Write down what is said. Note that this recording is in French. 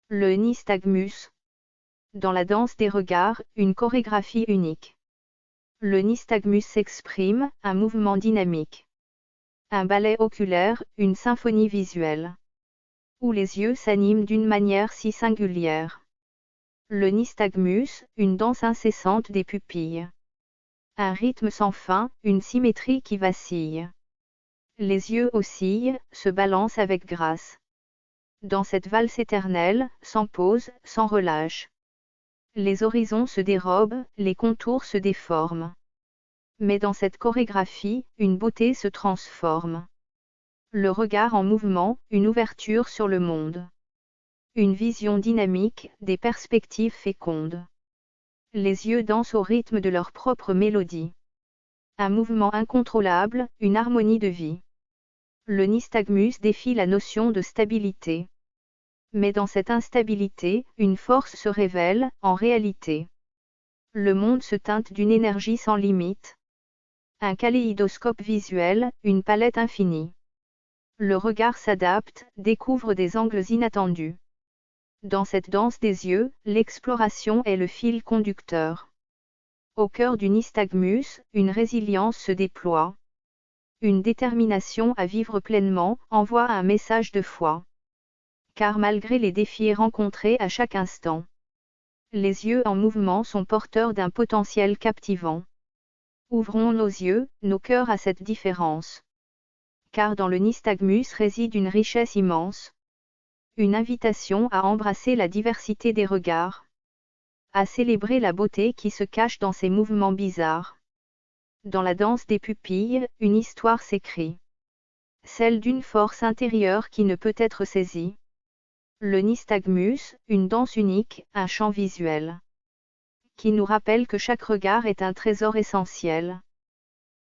Le nystagmus. Dans la danse des regards, une chorégraphie unique. Le nystagmus s'exprime, un mouvement dynamique. Un ballet oculaire, une symphonie visuelle. Où les yeux s'animent d'une manière si singulière. Le nystagmus, une danse incessante des pupilles. Un rythme sans fin, une symétrie qui vacille. Les yeux oscillent, se balancent avec grâce. Dans cette valse éternelle, sans pause, sans relâche. Les horizons se dérobent, les contours se déforment. Mais dans cette chorégraphie, une beauté se transforme. Le regard en mouvement, une ouverture sur le monde. Une vision dynamique, des perspectives fécondes. Les yeux dansent au rythme de leur propre mélodie. Un mouvement incontrôlable, une harmonie de vie. Le nystagmus défie la notion de stabilité. Mais dans cette instabilité, une force se révèle, en réalité. Le monde se teinte d'une énergie sans limite. Un kaléidoscope visuel, une palette infinie. Le regard s'adapte, découvre des angles inattendus. Dans cette danse des yeux, l'exploration est le fil conducteur. Au cœur du nystagmus, une résilience se déploie. Une détermination à vivre pleinement, envoie un message de foi. Car malgré les défis rencontrés à chaque instant, les yeux en mouvement sont porteurs d'un potentiel captivant. Ouvrons nos yeux, nos cœurs à cette différence. Car dans le nystagmus réside une richesse immense. Une invitation à embrasser la diversité des regards. À célébrer la beauté qui se cache dans ces mouvements bizarres. Dans la danse des pupilles, une histoire s'écrit. Celle d'une force intérieure qui ne peut être saisie. Le nystagmus, une danse unique, un chant visuel. Qui nous rappelle que chaque regard est un trésor essentiel.